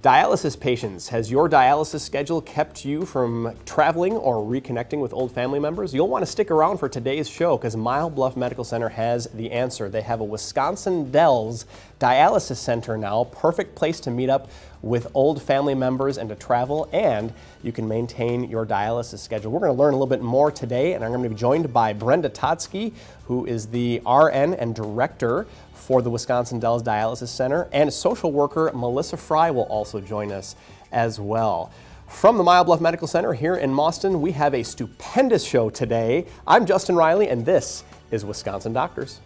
Dialysis patients, has your dialysis schedule kept you from traveling or reconnecting with old family members? You'll want to stick around for today's show because Mile Bluff Medical Center has the answer. They have a Wisconsin Dells dialysis center now, perfect place to meet up with old family members and to travel, and you can maintain your dialysis schedule. We're going to learn a little bit more today, and I'm going to be joined by Brenda Totsky, who is the RN and director for the Wisconsin Dells Dialysis Center, and social worker Melissa Fry will also join us as well. From the Mile Bluff Medical Center here in Mauston, we have a stupendous show today. I'm Justin Riley, and this is Wisconsin Doctors.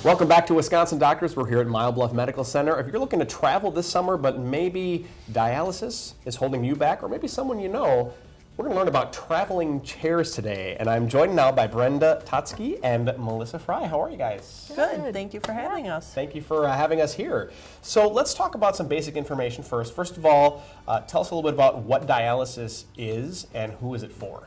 Welcome back to Wisconsin Doctors. We're here at Mile Bluff Medical Center. If you're looking to travel this summer, but maybe dialysis is holding you back, or maybe someone you know, we're going to learn about traveling chairs today. And I'm joined now by Brenda Totsky and Melissa Fry. How are you guys? Good. Thank you for having us. Thank you for having us here. So let's talk about some basic information first. First of all, tell us a little bit about what dialysis is and who is it for?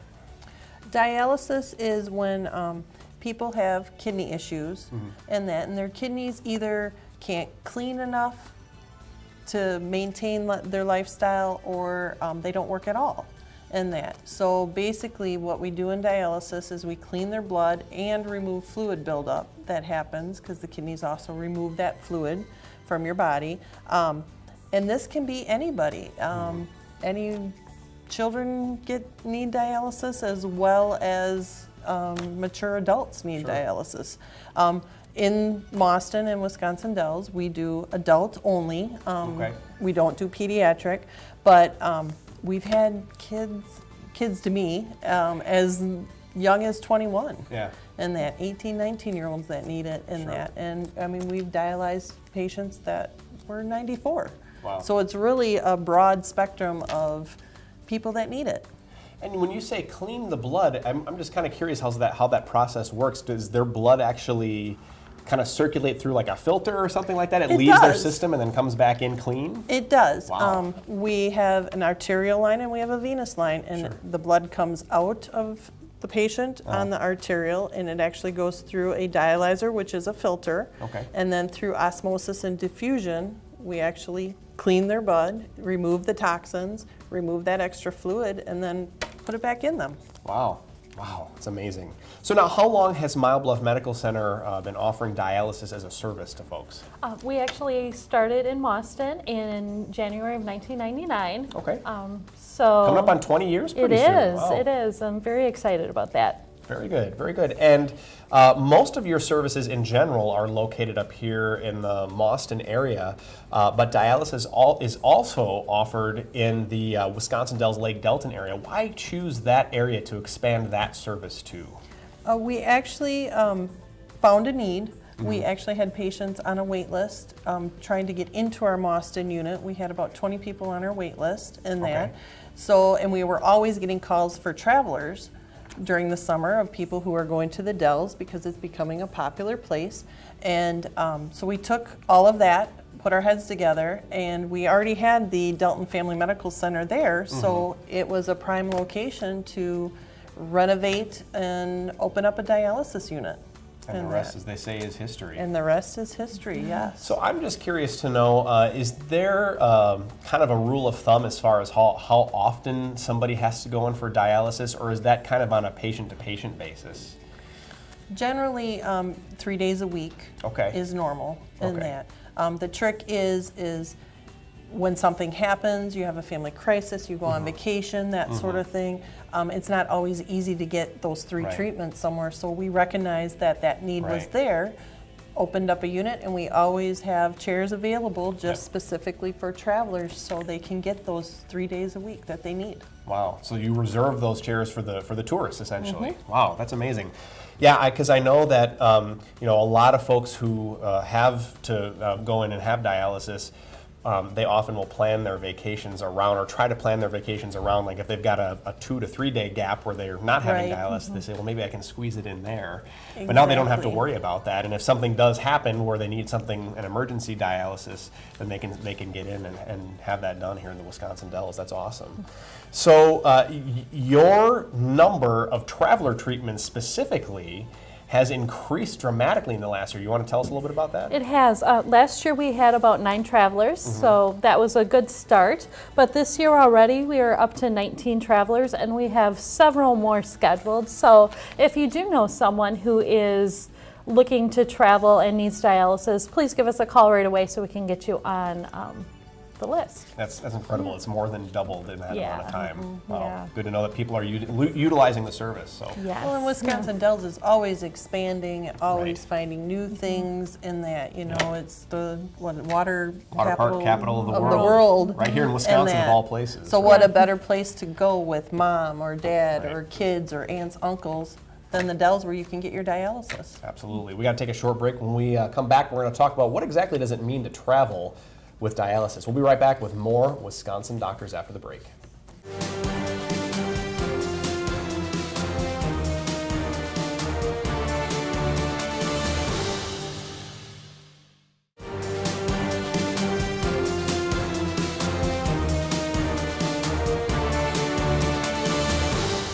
Dialysis is when people have kidney issues and their kidneys either can't clean enough to maintain their lifestyle, or they don't work at all in that. So basically what we do in dialysis is we clean their blood and remove fluid buildup that happens because the kidneys also remove that fluid from your body. And this can be anybody. Any children need dialysis as well as mature adults need dialysis. In Mauston and Wisconsin Dells, we do adult only. We don't do pediatric, but we've had kids to me as young as 21. Yeah. And that 18, 19-year-olds that need it and that. And I mean, we've dialyzed patients that were 94. Wow. So it's really a broad spectrum of people that need it. And when you say clean the blood, I'm just kind of curious how that process works. Does their blood actually kind of circulate through like a filter or something like that? It leaves their system and then comes back in clean? It does. Wow. We have an arterial line and we have a venous line, and the blood comes out of the patient on the arterial, and it actually goes through a dialyzer, which is a filter. Okay. And then through osmosis and diffusion, we actually clean their blood, remove the toxins, remove that extra fluid, and then put it back in them. Wow. Wow, it's amazing. So now, how long has Mile Bluff Medical Center been offering dialysis as a service to folks? We actually started in Mauston in January of 1999. Okay. So coming up on 20 years pretty soon. Wow. It is. I'm very excited about that. Very good, very good. And most of your services in general are located up here in the Mauston area, but dialysis is also offered in the Wisconsin Dells Lake Delton area. Why choose that area to expand that service to? We actually found a need. We actually had patients on a wait list trying to get into our Mauston unit. We had about 20 people on our wait list in that. So, and we were always getting calls for travelers during the summer of people who are going to the Dells because it's becoming a popular place. And so we took all of that, put our heads together, and we already had the Delton Family Medical Center there, so it was a prime location to renovate and open up a dialysis unit. And the rest, as they say, is history. And the rest is history, yes. So I'm just curious to know, is there kind of a rule of thumb as far as how often somebody has to go in for dialysis, or is that kind of on a patient-to-patient basis? Generally, 3 days a week is normal in that. The trick is when something happens, you have a family crisis, you go on vacation, that sort of thing. It's not always easy to get those three treatments somewhere, so we recognize that need was there, opened up a unit, and we always have chairs available just specifically for travelers so they can get those 3 days a week that they need. Wow. So you reserve those chairs for the tourists, essentially. Wow, that's amazing. Yeah, because I know that a lot of folks who have to go in and have dialysis, they often will plan their vacations around, or try to plan their vacations around, like if they've got a 2 to 3 day gap where they're not having dialysis, they say, well, maybe I can squeeze it in there. Exactly. But now they don't have to worry about that. And if something does happen where they need an emergency dialysis, then they can get in and have that done here in the Wisconsin Dells. That's awesome. So your number of traveler treatments specifically has increased dramatically in the last year. You want to tell us a little bit about that? It has. Last year we had about 9 travelers, so that was a good start. But this year already we are up to 19 travelers, and we have several more scheduled. So if you do know someone who is looking to travel and needs dialysis, please give us a call right away so we can get you on the list. That's incredible. It's more than doubled in that amount of time. Wow. Yeah. Good to know that people are utilizing the service. So. Yes. Well, and Wisconsin Dells is always expanding, always finding new things in that, it's the water park capital of the world. Right here in Wisconsin, And of all places. So what a better place to go with mom or dad or kids or aunts, uncles than the Dells, where you can get your dialysis. Absolutely. We got to take a short break. When we come back, we're going to talk about what exactly does it mean to travel with dialysis. We'll be right back with more Wisconsin Doctors after the break.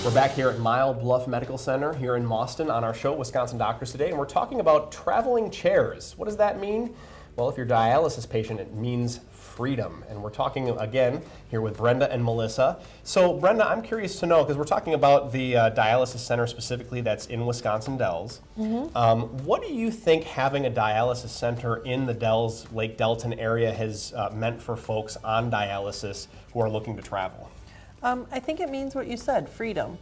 We're back here at Bluff Medical Center here in Mauston on our show, Wisconsin Doctors Today, and we're talking about traveling chairs. What does that mean? Well, if you're a dialysis patient, it means freedom. And we're talking again here with Brenda and Melissa. So Brenda, I'm curious to know, because we're talking about the dialysis center specifically that's in Wisconsin Dells. What do you think having a dialysis center in the Dells, Lake Delton area has meant for folks on dialysis who are looking to travel? I think it means what you said, freedom.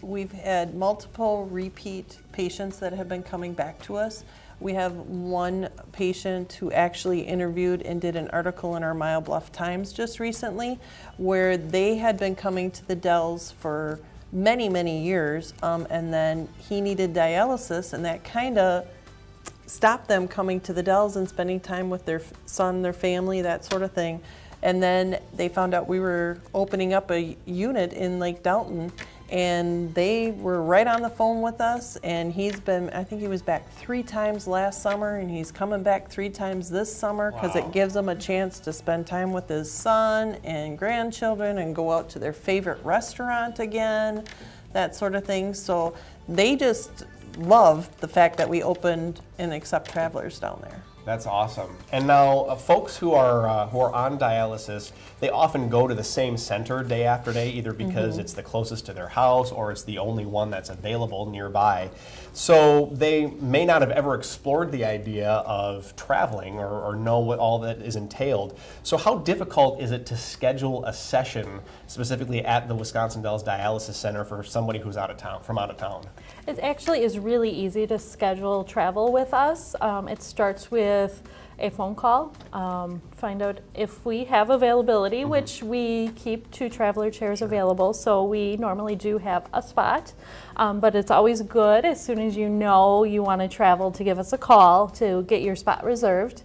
We've had multiple repeat patients that have been coming back to us. We have one patient who actually interviewed and did an article in our Mile Bluff Times just recently, where they had been coming to the Dells for many, many years, and then he needed dialysis, and that kind of stopped them coming to the Dells and spending time with their son, their family, that sort of thing. And then they found out we were opening up a unit in Lake Delton, and they were right on the phone with us, and I think he was back 3 times last summer, and he's coming back 3 times this summer, because it gives him a chance to spend time with his son and grandchildren and go out to their favorite restaurant again, that sort of thing. So they just love the fact that we opened and accept travelers down there. That's awesome. And now, folks who are on dialysis, they often go to the same center day after day, either because it's the closest to their house or it's the only one that's available nearby. So they may not have ever explored the idea of traveling or know what all that is entailed. So how difficult is it to schedule a session specifically at the Wisconsin Dells Dialysis Center for somebody who's from out of town? It actually is really easy to schedule travel with us. It starts with a phone call, find out if we have availability, which we keep 2 traveler chairs available, so we normally do have a spot. But it's always good as soon as you know you want to travel to give us a call to get your spot reserved.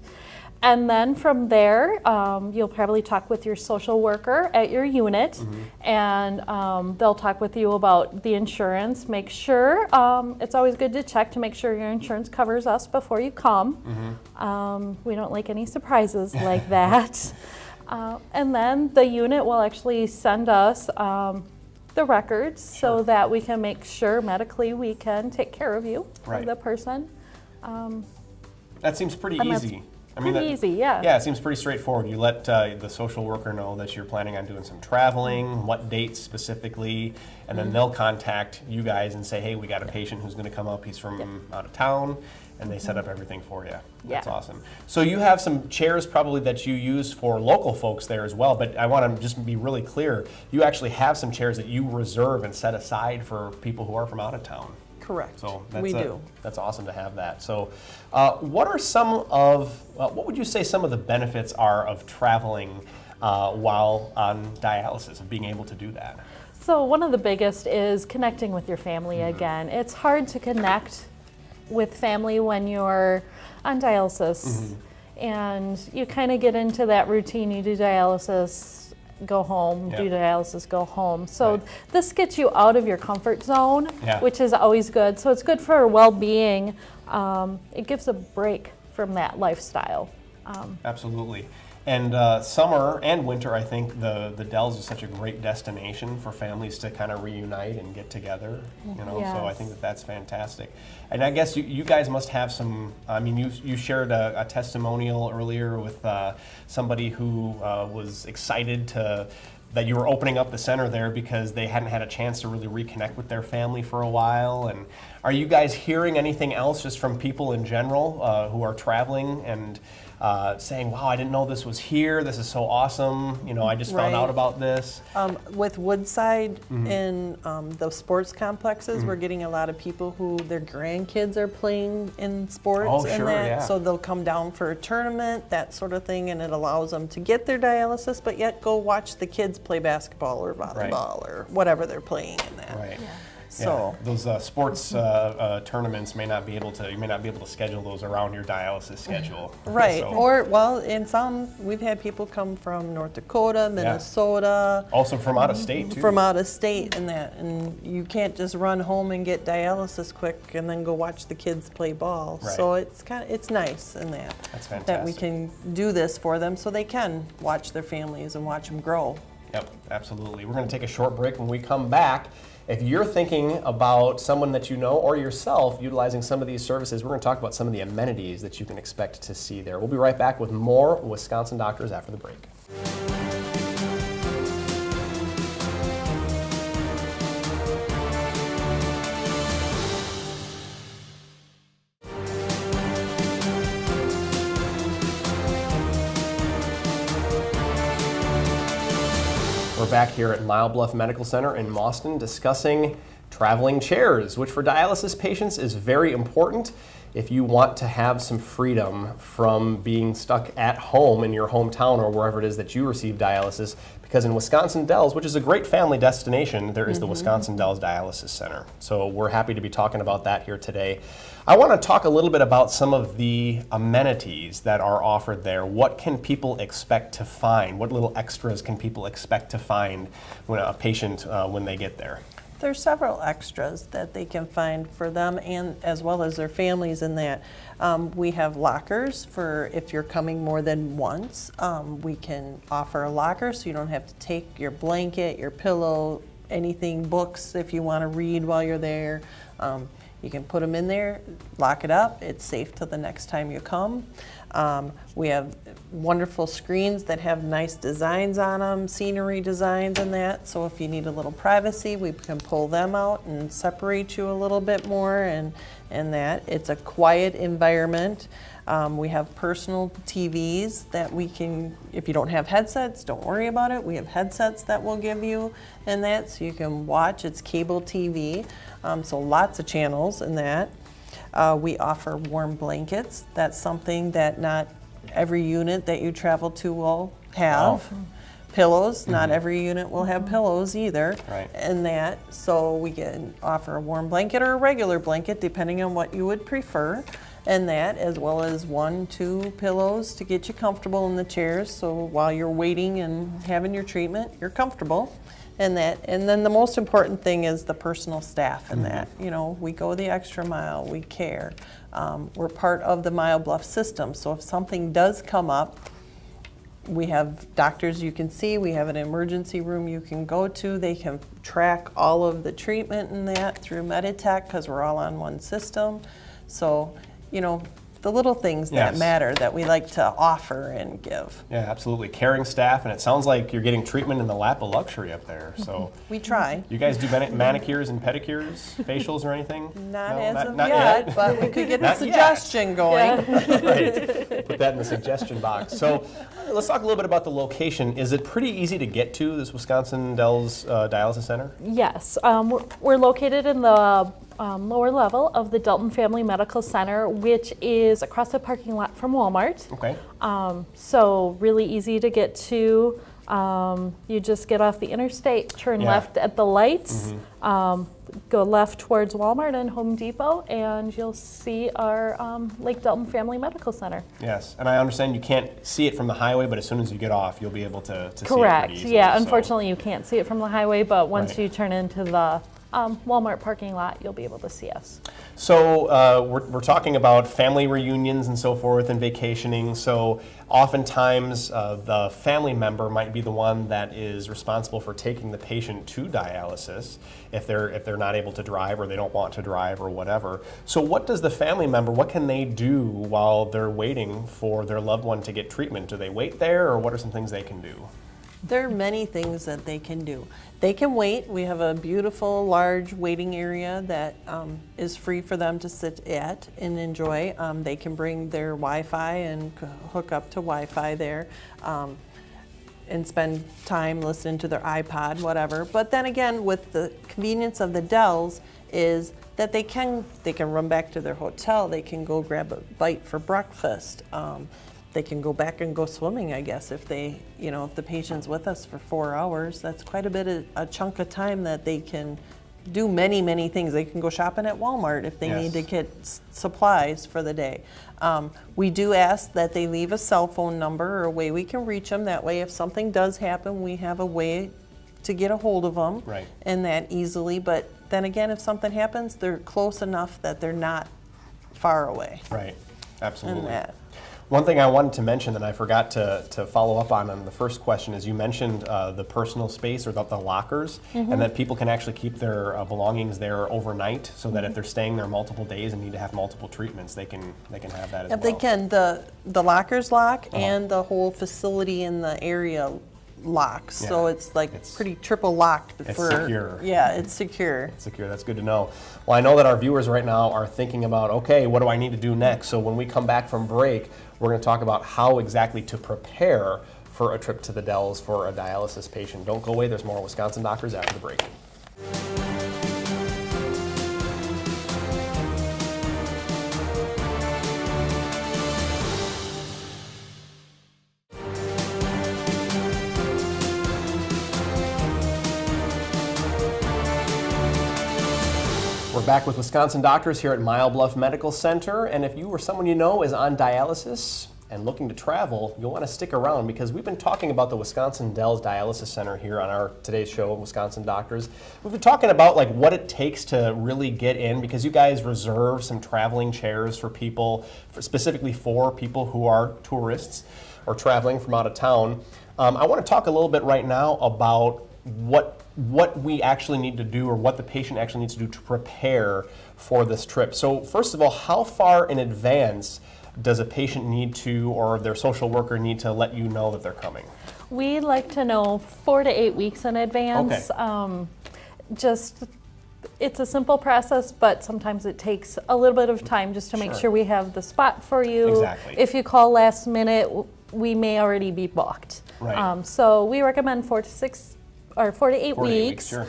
And then from there, you'll probably talk with your social worker at your unit, and they'll talk with you about the insurance. Make sure, it's always good to check to make sure your insurance covers us before you come. We don't like any surprises like that. And then the unit will actually send us the records so that we can make sure medically we can take care of you, the person. That seems pretty easy. Pretty easy, yeah. Yeah, it seems pretty straightforward. You let the social worker know that you're planning on doing some traveling, what dates specifically, and then they'll contact you guys and say, hey, we got a patient who's going to come up. He's from out of town, and they set up everything for you. That's awesome. So you have some chairs probably that you use for local folks there as well, but I want to just be really clear. You actually have some chairs that you reserve and set aside for people who are from out of town. Correct. So we do. That's awesome to have that. So what would you say some of the benefits are of traveling while on dialysis, of being able to do that? So one of the biggest is connecting with your family again. It's hard to connect with family when you're on dialysis, and you kind of get into that routine. You do dialysis, go home, do dialysis, go home. So this gets you out of your comfort zone, which is always good. So it's good for well-being. It gives a break from that lifestyle. Absolutely. And summer and winter, I think the Dells is such a great destination for families to kind of reunite and get together. You know, so I think that that's fantastic. And I guess you guys must have some. I mean, you shared a testimonial earlier with somebody who was excited that you were opening up the center there because they hadn't had a chance to really reconnect with their family for a while. And are you guys hearing anything else just from people in general who are traveling and saying, wow, I didn't know this was here. This is so awesome. You know, I just found out about this. With Woodside and the sports complexes, we're getting a lot of people who their grandkids are playing in sports so they'll come down for a tournament, that sort of thing, and it allows them to get their dialysis, but yet go watch the kids play basketball or volleyball or whatever they're playing in that. Right. So those sports tournaments may not be able to schedule those around your dialysis schedule. Right. So. Or in some we've had people come from North Dakota, Minnesota. Also from out of state too. From out of state and you can't just run home and get dialysis quick and then go watch the kids play ball. Right. So it's nice in that. That's fantastic. That we can do this for them so they can watch their families and watch them grow. Yep, absolutely. We're going to take a short break. When we come back, if you're thinking about someone that you know or yourself utilizing some of these services, we're going to talk about some of the amenities that you can expect to see there. We'll be right back with more Wisconsin Doctors after the break. We're back here at Bluff Medical Center in Mauston discussing traveling chairs, which for dialysis patients is very important if you want to have some freedom from being stuck at home in your hometown or wherever it is that you receive dialysis. Because in Wisconsin Dells, which is a great family destination, there is the Wisconsin Dells Dialysis Center. So we're happy to be talking about that here today. I want to talk a little bit about some of the amenities that are offered there. What can people expect to find? What little extras can people expect to find when a patient when they get there? There's several extras that they can find for them and as well as their families in that. We have lockers for if you're coming more than once. We can offer a locker so you don't have to take your blanket, your pillow, anything, books if you want to read while you're there. You can put them in there, lock it up. It's safe till the next time you come. We have wonderful screens that have nice designs on them, scenery designs and that. So if you need a little privacy, we can pull them out and separate you a little bit more and that. It's a quiet environment. We have personal TVs that we can, if you don't have headsets, don't worry about it. We have headsets that we'll give you and that so you can watch. It's cable TV, so lots of channels in that. We offer warm blankets. That's something that not every unit that you travel to will have. Wow. Pillows, not every unit will have pillows either. Right. And that, so we can offer a warm blanket or a regular blanket depending on what you would prefer. And that, as well as 1-2 pillows to get you comfortable in the chairs. So while you're waiting and having your treatment, you're comfortable. And that, and then the most important thing is the personal staff and that. You know, we go the extra mile, we care. We're part of the Bluff system, so if something does come up, we have doctors you can see, we have an emergency room you can go to. They can track all of the treatment and that through Meditech because we're all on one system. So, you know, the little things that matter that we like to offer and give. Yeah, absolutely. Caring staff, and it sounds like you're getting treatment in the lap of luxury up there. So we try. You guys do manicures and pedicures, facials or anything? Not yet, but we could get a suggestion going. Yeah. Right. Put that in the suggestion box. So let's talk a little bit about the location. Is it pretty easy to get to this Wisconsin Dells Dialysis Center? Yes. We're located in the lower level of the Dalton Family Medical Center, which is across the parking lot from Walmart. Okay. So really easy to get to. You just get off the interstate, turn Yeah. left at the lights, go left towards Walmart and Home Depot, and you'll see our Lake Delton Family Medical Center. Yes, and I understand you can't see it from the highway, but as soon as you get off, you'll be able to see it Correct. pretty easily. Yeah, so- unfortunately, you can't see it from the highway, but once Right. you turn into the Walmart parking lot, you'll be able to see us. So we're talking about family reunions and so forth and vacationing. So oftentimes the family member might be the one that is responsible for taking the patient to dialysis if they're not able to drive or they don't want to drive or whatever. So what does the family member, what can they do while they're waiting for their loved one to get treatment? Do they wait there, or what are some things they can do? There are many things that they can do. They can wait. We have a beautiful, large waiting area that is free for them to sit at and enjoy. They can bring their Wi-Fi and hook up to Wi-Fi there and spend time listening to their iPod, whatever. But then again, with the convenience of the Dells is that they can run back to their hotel. They can go grab a bite for breakfast. They can go back and go swimming, I guess, if they, if the patient's with us for 4 hours. That's quite a chunk of time that they can do many, many things. They can go shopping at Walmart if they need to get supplies for the day. We do ask that they leave a cell phone number or a way we can reach them. That way, if something does happen, we have a way to get a hold of them Right. and that easily. But then again, if something happens, they're close enough that they're not far away. Right, absolutely. And that. One thing I wanted to mention that I forgot to follow up on the first question is you mentioned the personal space or the lockers, and that people can actually keep their belongings there overnight, so that if they're staying there multiple days and need to have multiple treatments, they can have that as well. If they can, the lockers lock and the whole facility in the area locks. Yeah. So it's like It's- pretty triple locked. it's secure. Yeah, it's secure. Secure, that's good to know. Well, I know that our viewers right now are thinking about, okay, what do I need to do next? So when we come back from break, we're going to talk about how exactly to prepare for a trip to the Dells for a dialysis patient. Don't go away, there's more Wisconsin Doctors after the break. We're back with Wisconsin Doctors here at Bluff Medical Center, and if you or someone you know is on dialysis and looking to travel, you'll want to stick around because we've been talking about the Wisconsin Dells Dialysis Center here on our today's show, Wisconsin Doctors. We've been talking about like what it takes to really get in because you guys reserve some traveling chairs for people, specifically for people who are tourists or traveling from out of town. I want to talk a little bit right now about what we actually need to do or what the patient actually needs to do to prepare for this trip. So first of all, how far in advance does a patient need to or their social worker need to let you know that they're coming? We like to know 4 to 8 weeks in advance. It's a simple process, but sometimes it takes a little bit of time just to make Sure. sure we have the spot for you. Exactly. If you call last minute, we may already be booked. Right. So we recommend 4 to 8 4 to 8 weeks. weeks, sure.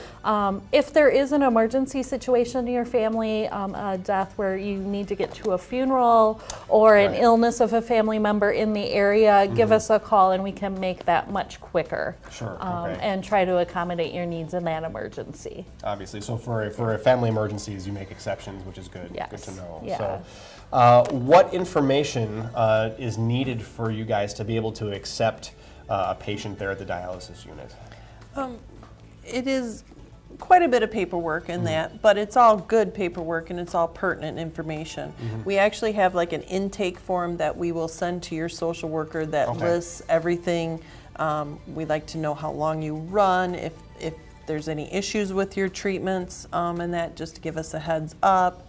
If there is an emergency situation in your family, a death where you need to get to a funeral or an Right. illness of a family member in the area, give us a call and we can make that much quicker. Sure, okay. And try to accommodate your needs in that emergency. Obviously, so for family emergencies, you make exceptions, which is good. Yes. Good to know. Yeah. So, what information is needed for you guys to be able to accept a patient there at the dialysis unit? It is quite a bit of paperwork in that, but it's all good paperwork and it's all pertinent information. We actually have like an intake form that we will send to your social worker that Okay. lists everything. We like to know how long you run, if there's any issues with your treatments, and that just to give us a heads up.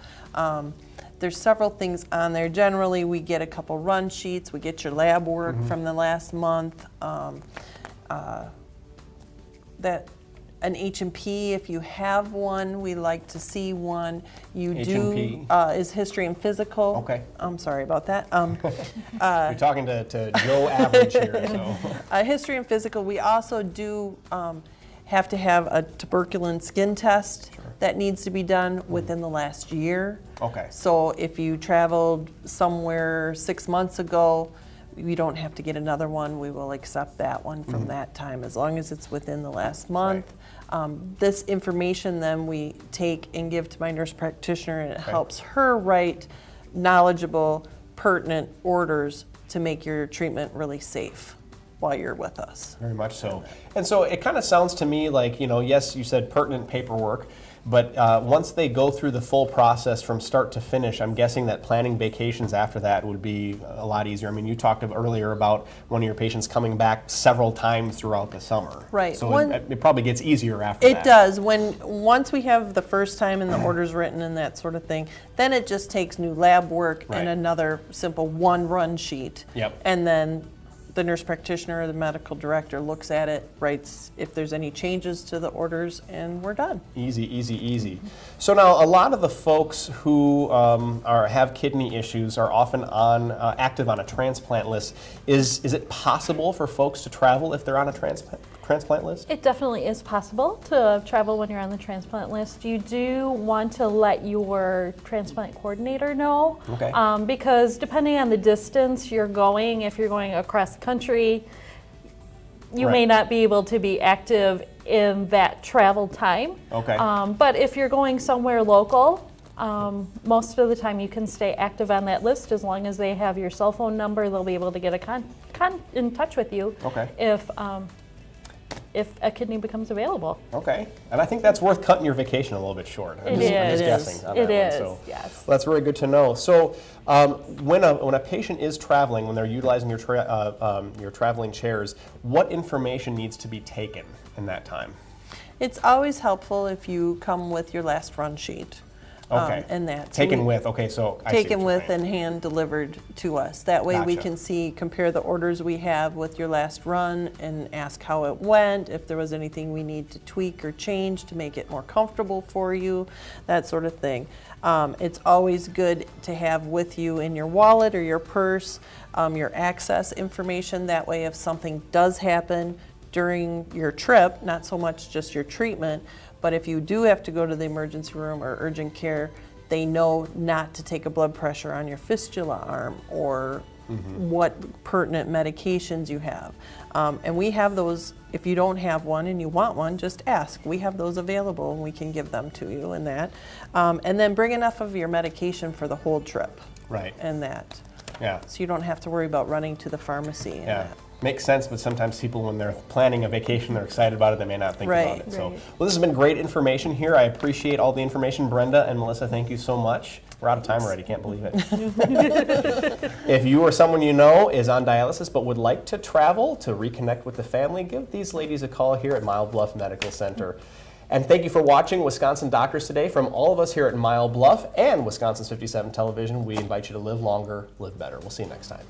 There's several things on there. Generally, we get a couple run sheets. We get your lab work from the last month. That an H&P, if you have one, we like to see one. You H&P? do is history and physical. Okay. I'm sorry about that. You're talking to Joe Average here. So. History and physical. We also do have to have a tuberculin skin test that needs to be done within the last year. Okay. So if you traveled somewhere 6 months ago, you don't have to get another one. We will accept that one from that time as long as it's within the last month. This information then we take and give to my nurse practitioner, and it helps her write knowledgeable, pertinent orders to make your treatment really safe while you're with us. Very much so. And so it kind of sounds to me like, yes, you said pertinent paperwork, but once they go through the full process from start to finish, I'm guessing that planning vacations after that would be a lot easier. I mean, you talked earlier about one of your patients coming back several times throughout the summer. Right. So it probably gets easier after that. It does. Once we have the first time and the orders written and that sort of thing, then it just takes new lab work and another simple one run sheet. Yep. And then the nurse practitioner or the medical director looks at it, writes if there's any changes to the orders, and we're done. Easy, easy, easy. So now a lot of the folks who have kidney issues are often active on a transplant list. Is it possible for folks to travel if they're on a transplant list? It definitely is possible to travel when you're on the transplant list. You do want to let your transplant coordinator know, because depending on the distance you're going, if you're going across the country, you may not be able to be active in that travel time. But if you're going somewhere local, most of the time you can stay active on that list as long as they have your cell phone number. They'll be able to get in touch with you if a kidney becomes available. Okay, and I think that's worth cutting your vacation a little bit short. I'm just guessing on that one. So yes. Well, that's very good to know. So when a patient is traveling, when they're utilizing your traveling chairs, what information needs to be taken in that time? It's always helpful if you come with your last run sheet. And that. Taken with, okay, so I see taken what you're with saying. and hand delivered to us. That way we can compare the orders we have with your last run and ask how it went, if there was anything we need to tweak or change to make it more comfortable for you, that sort of thing. It's always good to have with you in your wallet or your purse your access information. That way if something does happen during your trip, not so much just your treatment, but if you do have to go to the emergency room or urgent care, they know not to take a blood pressure on your fistula arm or what pertinent medications you have. And we have those. If you don't have one and you want one, just ask. We have those available and we can give them to you and that. And then bring enough of your medication for the whole trip. Right. And that. Yeah. So you don't have to worry about running to the pharmacy and that. Makes sense, but sometimes people, when they're planning a vacation, they're excited about it, they may not think about it. So, well, this has been great information here. I appreciate all the information. Brenda and Melissa, thank you so much. We're out of time already, can't believe it. If you or someone you know is on dialysis but would like to travel to reconnect with the family, give these ladies a call here at Mile Bluff Medical Center. And thank you for watching Wisconsin Doctors Today. From all of us here at Mile Bluff and Wisconsin's 57 Television, we invite you to live longer, live better. We'll see you next time.